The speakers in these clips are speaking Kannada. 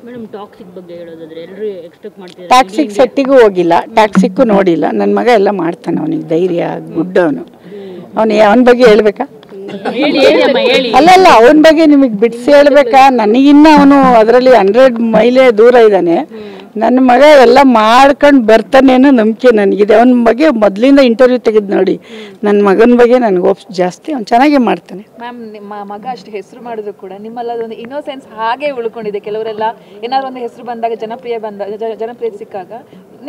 ಮೇಡಮ್ ಟಾಕ್ಸಿಕ್ ಬಗ್ಗೆ ಹೇಳೋದಾದ್ರೆ ಎಲ್ಲರೂ ಎಕ್ಸ್ಪೆಕ್ಟ್ ಮಾಡ್ತಿದ್ದಾರೆ. ಟಾಕ್ಸಿಕ್ ಸೆಟ್ಟಿಗೂ ಹೋಗಿಲ್ಲ, ಟಾಕ್ಸಿಕ್ಕು ನೋಡಿಲ್ಲ. ನನ್ನ ಮಗ ಎಲ್ಲ ಮಾಡ್ತಾನೆ, ಅವನಿಗೆ ಧೈರ್ಯ ಗುಡ್. ಅವನ ಬಗ್ಗೆ ಹೇಳ್ಬೇಕಾ? ಅಲ್ಲಲ್ಲ, ಅವನ ಬಗ್ಗೆ ನಿಮಗೆ ಬಿಡಿಸಿ ಹೇಳ್ಬೇಕಾ? ನನಗಿನ್ನ ಅವನು ಅದರಲ್ಲಿ 100 ಮೈಲೇ ದೂರ ಇದ್ದಾನೆ. ನನ್ನ ಮಗ ಎಲ್ಲ ಮಾಡ್ಕೊಂಡು ಬರ್ತಾನೆ ಅನ್ನೋ ನಂಬಿಕೆ ನನಗಿದೆ. ಅವನ ಬಗ್ಗೆ ಮೊದಲಿಂದ ಇಂಟರ್ವ್ಯೂ ತೆಗೆದು ನೋಡಿ, ನನ್ನ ಮಗನ ಬಗ್ಗೆ ನನಗೆ ಹೋಪ್ಸ್ ಜಾಸ್ತಿ. ಅವ್ನು ಚೆನ್ನಾಗೇ ಮಾಡ್ತಾನೆ. ಮ್ಯಾಮ್, ನಿಮ್ಮ ಮಗ ಅಷ್ಟು ಹೆಸರು ಮಾಡಿದ್ರು ಕೂಡ ನಿಮ್ಮಲ್ಲ ಒಂದು ಇನ್ನೋಸೆನ್ಸ್ ಹಾಗೆ ಉಳ್ಕೊಂಡಿದೆ. ಕೆಲವರೆಲ್ಲ ಏನಾದ್ರು ಒಂದು ಹೆಸರು ಬಂದಾಗ ಜನಪ್ರಿಯ ಸಿಕ್ಕಾಗ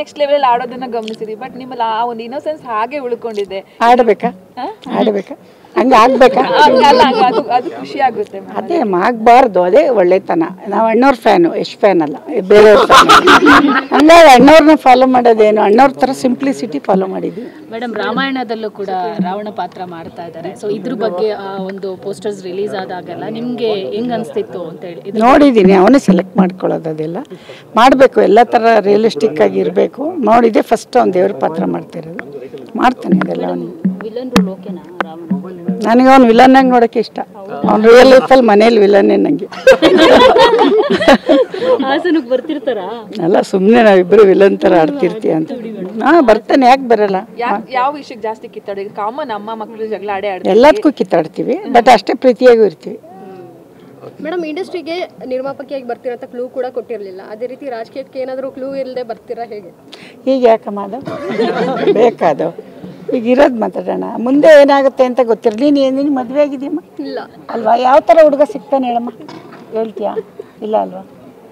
ನೆಕ್ಸ್ಟ್ ಲೆವೆಲ್ ಆಡೋದನ್ನ ಗಮನಿಸಿದ್ವಿ. ಬಟ್ ನಿಮ್ಮಲ್ಲಿ ಆ ಒಂದು ಇನ್ನೋಸೆನ್ಸ್ ಹಾಗೆ ಉಳ್ಕೊಂಡಿದೆ. ಆಡಬೇಕಾ? ಹಂಗೆ ಆಗ್ಬೇಕಾ? ಅದು ಖುಷಿ ಆಗುತ್ತೆ. ಅದೇ ಆಗಬಾರ್ದು, ಅದೇ ಒಳ್ಳೆತನ. ನಾವು ಅಣ್ಣವ್ರ ಫ್ಯಾನು, ಎಷ್ಟು ಫ್ಯಾನ್ ಅಲ್ಲ, ಬೇರೆಯವ್ರ ಫ್ಯಾನ್. ಹಂಗಾಗಿ ಅಣ್ಣವ್ರನ್ನ ಫಾಲೋ ಮಾಡೋದೇನು, ಅಣ್ಣವ್ರ ಥರ ಸಿಂಪ್ಲಿಸಿಟಿ ಫಾಲೋ ಮಾಡಿದ್ವಿ. ಮೇಡಮ್, ರಾಮಾಯಣದಲ್ಲೂ ಕೂಡ ರಾವಣ ಪಾತ್ರ ಮಾಡ್ತಾ ಇದ್ದಾರೆ. ಸೊ ಇದ್ರ ಬಗ್ಗೆ ಒಂದು ಪೋಸ್ಟರ್ಸ್ ರಿಲೀಸ್ ಆದಾಗೆಲ್ಲ ನಿಮಗೆ ಹೆಂಗ್ ಅನಿಸ್ತಿತ್ತು ಅಂತ ಹೇಳಿ ನೋಡಿದ್ದೀನಿ. ಅವನೇ ಸೆಲೆಕ್ಟ್ ಮಾಡ್ಕೊಳ್ಳೋದು, ಅದೆಲ್ಲ ಮಾಡಬೇಕು, ಎಲ್ಲ ಥರ ರಿಯಲಿಸ್ಟಿಕ್ ಆಗಿ ಇರಬೇಕು. ನೋಡಿದೆ ಫಸ್ಟ್ ಅವ್ನು ದೇವ್ರ ಪಾತ್ರ ಮಾಡ್ತಿರೋದು, ಮಾಡ್ತಾನೆ ಅದೆಲ್ಲ. ಅವನಿಗೆ ವಿಲನ್ ರೋಲ್ ಓಕೆನಾ ರಾವಣ? ನನಗೆ ಅವ್ನು ವಿಲನ್ನಾಗಿ ನೋಡೋಕ್ಕೆ ಇಷ್ಟ. ಅವ್ನು ರಿಯಲ್ ಲೈಫಲ್ಲಿ ಮನೇಲಿ ವಿಲನ್ನೇ ನನಗೆ. ಹಾಸನಕ್ಕೆ ಬರ್ತಿರ್ತಾರ? ಅಲ್ಲ, ಸುಮ್ಮನೆ ನಾವಿಬ್ಬರು ವಿಲನ್ ಥರ ಆಡ್ತಿರ್ತೀವಿ ಅಂತ. ಬರ್ತಾನೆ, ಯಾಕೆ ಬರಲ್ಲ? ಯಾವ ವಿಷಯಕ್ಕೆ ಜಾಸ್ತಿ ಕಿತ್ತಾಡೋದು? ಕಾಮನ್, ಅಮ್ಮ ಮಕ್ಕಳು ಜಗಳ ಆಡ್ತೀವಿ, ಎಲ್ಲದಕ್ಕೂ ಕಿತ್ತಾಡ್ತೀವಿ, ಬಟ್ ಅಷ್ಟೇ ಪ್ರೀತಿಯಾಗೂ ಇರ್ತೀವಿ. ಮೇಡಮ್, ಇಂಡಸ್ಟ್ರಿಗೆ ನಿರ್ಮಾಪಕಿಯಾಗಿ ಬರ್ತೀರಾ ಅಂತ ಕ್ಲೂ ಕೂಡ ಕೊಟ್ಟಿರಲಿಲ್ಲ. ಅದೇ ರೀತಿ ರಾಜಕೀಯಕ್ಕೆ ಏನಾದರೂ ಕ್ಲೂ ಇಲ್ಲದೆ ಬರ್ತೀರಾ ಹೇಗೆ? ಈಗ ಯಾಕಮ್ಮ ಅದು ಬೇಕಾದವು? ಈಗ ಇರೋದು ಮಾತಾಡೋಣ, ಮುಂದೆ ಏನಾಗುತ್ತೆ ಅಂತ ಗೊತ್ತಿರಲಿ. ನೀನು ಮದುವೆ ಆಗಿದೆಯಮ್ಮ? ಇಲ್ಲ ಅಲ್ವಾ? ಯಾವ ಥರ ಹುಡುಗ ಸಿಗ್ತಾನೆ ಹೇಳಮ್ಮ? ಹೇಳ್ತೀಯಾ? ಇಲ್ಲ ಅಲ್ವಾ?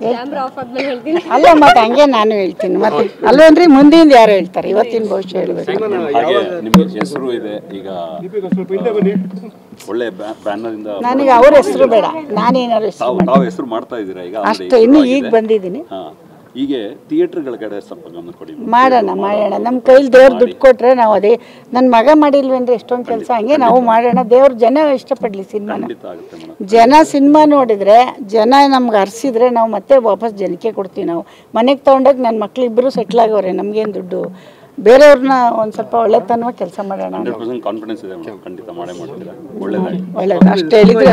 ಕ್ಯಾಮ್ರಾ ಆಫ್ ಆದ್ಮೇಲೆ ಹೇಳ್ತೀನಿ. ಅಲ್ಲ, ಮತ್ತೆ ಹಂಗೆ ನಾನು ಹೇಳ್ತೀನಿ. ಮತ್ತೆ ಅಲ್ವೇನ್ರಿ, ಮುಂದಿಂದ ಯಾರು ಹೇಳ್ತಾರೆ? ಇವತ್ತಿನ ಭವಿಷ್ಯ ಹೇಳ್ಬೇಕು. ಹೆಸರು ಇದೆ ಈಗ, ಒಳ್ಳೆ ಬ್ಯಾನರಿಂದ. ನನಗೆ ಅವ್ರ ಹೆಸರು ಬೇಡ, ನಾನೇನಾದ್ರು ಹೆಸರು ಮಾಡ್ತಾ ಇದ್ದೀರಾ ಈಗ? ಅಷ್ಟೇ, ಇನ್ನು ಈಗ ಬಂದಿದ್ದೀನಿ. ಹೀಗೆ ಥಿಯೇಟರ್ಗಳ ಕಡೆ ಸ್ವಲ್ಪ ಗಮನ ಕೊಡಿ. ಮಾಡೋಣ. ನಮ್ಮ ಕೈಲಿ ದೇವ್ರು ದುಡ್ಡು ಕೊಟ್ರೆ ನಾವು ಅದೇ. ನನ್ನ ಮಗ ಮಾಡಿಲ್ವೇಂದ್ರೆ ಎಷ್ಟೊಂದು ಕೆಲಸ, ಹಂಗೆ ನಾವು ಮಾಡೋಣ. ದೇವ್ರು ಜನ ಇಷ್ಟಪಡಲಿ ಸಿನಿಮಾನ. ಜನ ಸಿನಿಮಾ ನೋಡಿದ್ರೆ, ಜನ ನಮ್ಗೆ ಹರಿಸಿದ್ರೆ ನಾವು ಮತ್ತೆ ವಾಪಸ್ ಜನಕ್ಕೆ ಕೊಡ್ತೀವಿ. ನಾವು ಮನೆಗೆ ತೊಗೊಂಡೋಗಿ ನನ್ನ ಮಕ್ಳಿಬ್ಬರು ಸೆಟ್ಲ್ ಆಗೋರೆ, ನಮಗೇನು ದುಡ್ಡು. ಬೇರೆಯವ್ರನ್ನ ಒಂದು ಸ್ವಲ್ಪ ಒಳ್ಳೆತನವ ಕೆಲಸ ಮಾಡೋಣ. ಕಾನ್ಫಿಡೆನ್ಸ್ ಇದೆ ಮೇಡಮ್, ಖಂಡಿತ ಮಾಡೇ ಮಾಡ್ತೀರಾ. ಒಳ್ಳೇದು ಅಷ್ಟು ಹೇಳಿದ್ರೆ.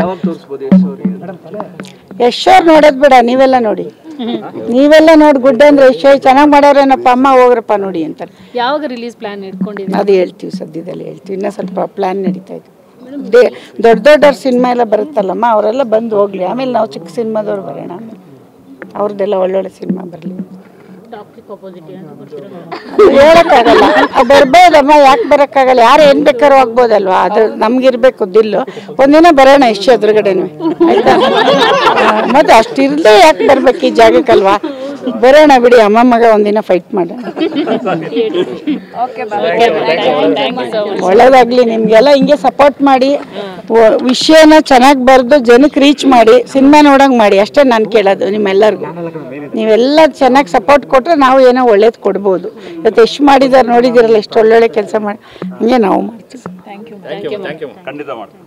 ಯಶೋರ್ ನೋಡೋದು ಬೇಡ, ನೀವೆಲ್ಲ ನೋಡಿ. ನೀವೆಲ್ಲ ನೋಡಿ ಗುಡ್ ಅಂದ್ರೆ ಯಶೋ ಚೆನ್ನಾಗಿ ಮಾಡೋರೇನಪ್ಪ, ಅಮ್ಮ ಹೋಗ್ರಪ್ಪ ನೋಡಿ ಅಂತಾರೆ. ಯಾವಾಗ ರಿಲೀಸ್ ಪ್ಲಾನ್ ಇಟ್ಕೊಂಡಿದ್ದೀವಿ? ಅದು ಹೇಳ್ತೀವಿ, ಸದ್ಯದಲ್ಲಿ ಹೇಳ್ತೀವಿ. ಇನ್ನೂ ಸ್ವಲ್ಪ ಪ್ಲಾನ್ ನಡೀತಾ ಇದೆ. ದೊಡ್ಡ ಸಿನಿಮಾ ಎಲ್ಲ ಬರುತ್ತಲ್ಲಮ್ಮ, ಅವರೆಲ್ಲ ಬಂದು ಹೋಗ್ಲಿ. ಆಮೇಲೆ ನಾವು ಚಿಕ್ಕ ಸಿನಿಮಾದವ್ರು ಬರೋಣ. ಅವ್ರದ್ದೆಲ್ಲ ಒಳ್ಳೊಳ್ಳೆ ಸಿನಿಮಾ ಬರಲಿ. ಹೇಳಕ್ಕಾಗಲ್ಲ, ಬರ್ಬೋದಮ್ಮ, ಯಾಕೆ ಬರೋಕ್ಕಾಗಲ್ಲ? ಯಾರು ಏನ್ ಬೇಕಾದ್ರೂ ಆಗ್ಬೋದಲ್ವಾ? ಅದು ನಮ್ಗಿರ್ಬೇಕು ದಿಲ್ಲು. ಒಂದಿನ ಬರೋಣ ಎಷ್ಟು ಎದುರುಗಡೆನು, ಆಯ್ತಾ? ಮತ್ತೆ ಅಷ್ಟಿರ್ಲೇ ಯಾಕೆ ಬರ್ಬೇಕು ಈ ಜಾಗಕ್ಕಲ್ವಾ? ಬರೋಣ ಬಿಡಿ, ಅಮ್ಮ ಮಗ ಒಂದಿನ ಫೈಟ್ ಮಾಡೋಣ. ಒಳ್ಳೇದಾಗ್ಲಿ ನಿಮ್ಗೆಲ್ಲ. ಹಿಂಗೆ ಸಪೋರ್ಟ್ ಮಾಡಿ, ವಿಷಯನ ಚೆನ್ನಾಗಿ ಬರೆದು ಜನಕ್ಕೆ ರೀಚ್ ಮಾಡಿ, ಸಿನಿಮಾ ನೋಡಂಗೆ ಮಾಡಿ. ಅಷ್ಟೇ ನಾನು ಕೇಳೋದು ನಿಮ್ಮೆಲ್ಲರಿಗೂ. ನೀವೆಲ್ಲ ಚೆನ್ನಾಗಿ ಸಪೋರ್ಟ್ ಕೊಟ್ಟರೆ ನಾವು ಏನೋ ಒಳ್ಳೇದು ಕೊಡ್ಬೋದು. ಇವತ್ತು ಎಷ್ಟು ಮಾಡಿದಾರೆ ನೋಡಿದಿರಲ್ಲ, ಎಷ್ಟು ಒಳ್ಳೊಳ್ಳೆ ಕೆಲಸ ಮಾಡಿ. ಹಂಗೆ ನಾವು ಮಾಡ್ತೀವಿ. ಖಂಡಿತ ಮಾಡ್ತೀವಿ.